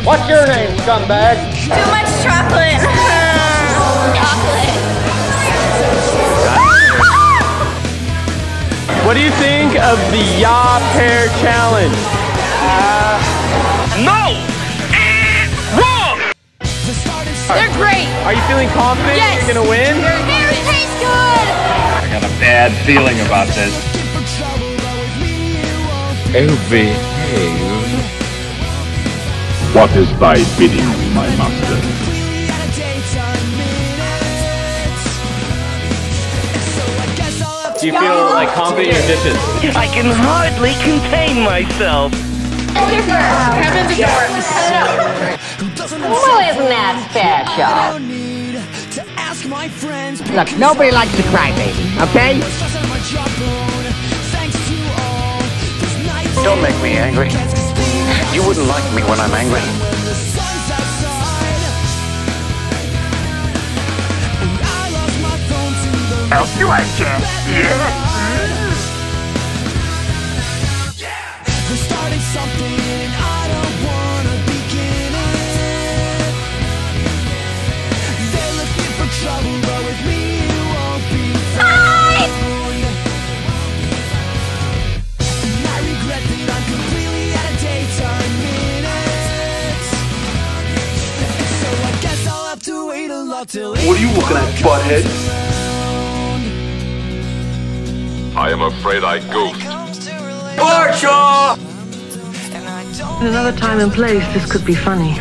What's your name, scumbag? Too much chocolate. Chocolate. What do you think of the Ya Pair Challenge? No! Wrong! They're great. Are you feeling confident Yes. you're gonna win? Their hair tastes good. I got a bad feeling about this. What is thy bidding, my master? Do you feel like confident in your dishes? I can hardly contain myself. Kevin's a dork. Well, isn't that special? Look, nobody likes a crybaby, okay? Don't make me angry. You wouldn't like me when I'm angry. Help you, I can. What are you looking at, butthead? I am afraid I goofed. In another time and place, this could be funny.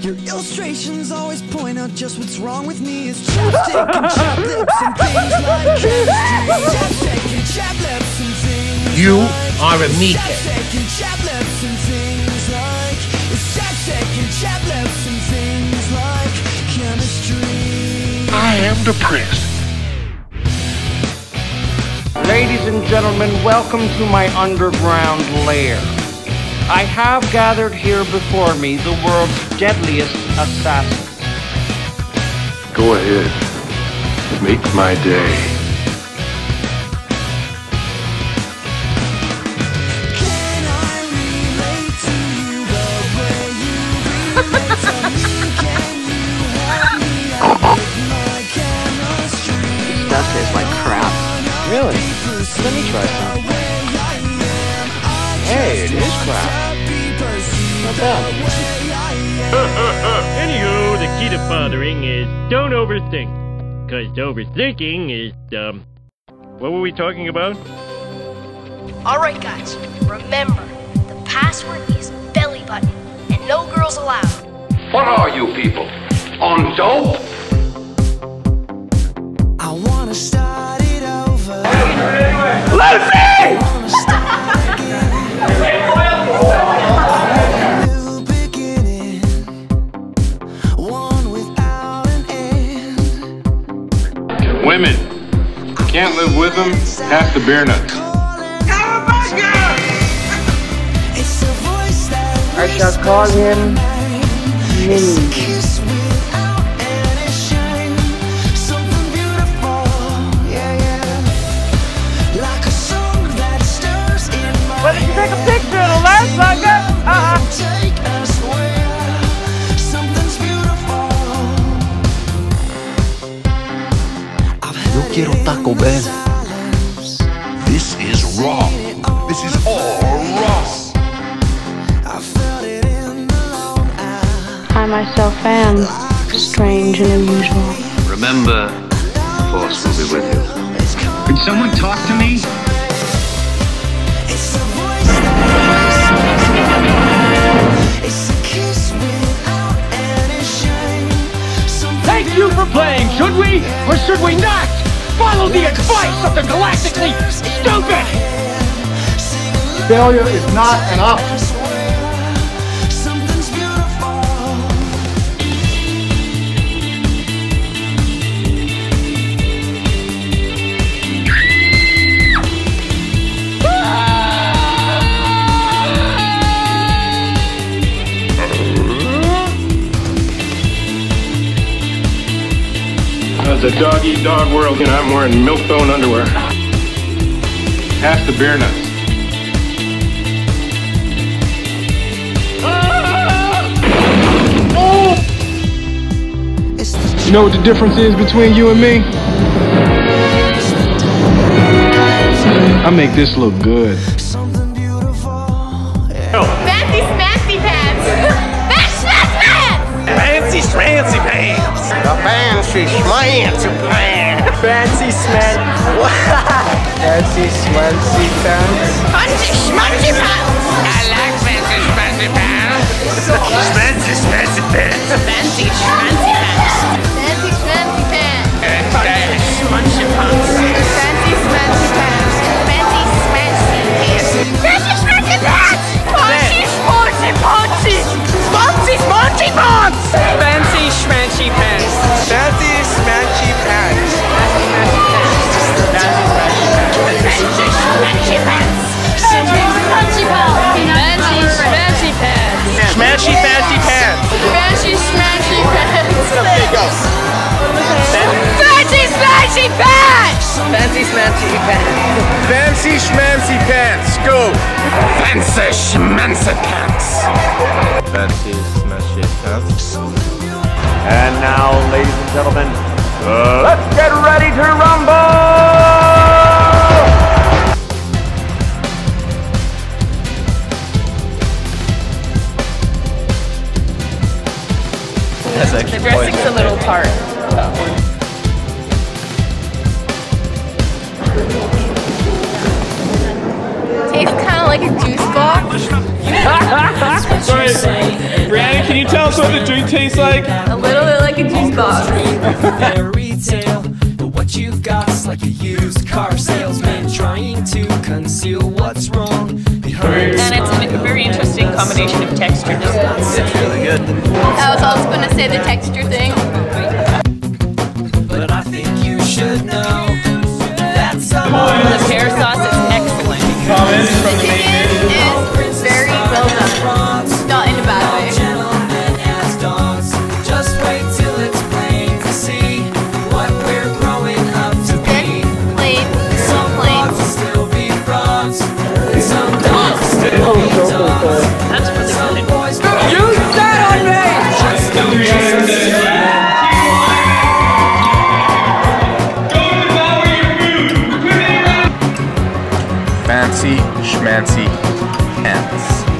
Your illustrations always point out just what's wrong with me. It's chapstick and chap lips and things like chemistry. Chapstick and chap lips and things. You are a meathead. Chapstick and chap lips and things like it's chapstick and chap lips and things like chemistry. I am depressed. Ladies and gentlemen, welcome to my underground lair. I have gathered here before me the world's deadliest assassins. Go ahead. Make my day. Can I relate to you the way you relate to me? Can you help me out with my chemistry? Stuff tastes like crap. Really? Let me try some. Hey, it is crap. Not bad. Anywho, the key to fathering is don't overthink. Because overthinking is, what were we talking about? Alright guys, remember, the password is belly button, and no girls allowed. What are you people? On dope? I wanna start it over. Let it be! New beginning, one without an end. Women. Can't live with them, pass the beer nuts. It's a voice that I shall call him Mini. kiss without any shame. Something beautiful, yeah, yeah. Like a song that stirs in my Why did you take a picture of the last sucker? take us where something's beautiful. Yo quiero Taco Bell. This is wrong. This is all wrong. I felt it in the long hour. I myself am strange and unusual. Remember, the Force will be with you. Could someone talk to me? It's a voice that it's a kiss without any shame. Thank you for playing, should we? Or should we not? Follow the advice of the galactically stupid! Failure is not an option. Something's beautiful. It's a dog-eat-dog world and I'm wearing milk-bone underwear. Pass the beer nuts. You know what the difference is between you and me? I make this look good. Fancy smancy pants! Fancy schmancy pants! The fancy schmancy pants! Fancy sman... Fancy schmancy pants? Fancy schmancy pants! I like fancy schmancy pants! Fancy schmancy pants! Fancy schmancy pants! Fancy schmancy pants! Fancy schmancy pants! Fancy schmancy pants! Fancy schmancy pants! Fancy schmancy pants! Fancy schmancy pants! Fancy schmancy pants! Fancy schmancy pants! Fancy schmancy pants! Fancy schmancy pants! Fancy schmancy pants! Smashy fancy pants! Fancy schmancy pants! Okay, go! Fancy schmancy pants! Fancy schmancy pants! Fancy schmancy pants! Go! Fancy schmancy pants! Fancy schmancy pants! And now, ladies and gentlemen, let's get ready to rumble! The dressing's a little tart. Tastes kind of like a juice box. Sorry, Brianna, can you tell us what the drink tastes like? A little bit like a juice box. Retail, but what you've got's like a used car salesman trying to conceal what's wrong behind. And it's a very interesting combination of textures. It's really good. I was also going to say the texture thing. But I think you should know that The pear sauce is excellent. The chicken is very well done. Not in a bad way. gentlemen as dogs. Just wait till it's plain to see what we're growing up to be. Plain. Some Plain. dogs will still be frogs, and some dogs will still be dogs. That's really good. Boys, you sat on me! Just don't Fancy schmancy pants.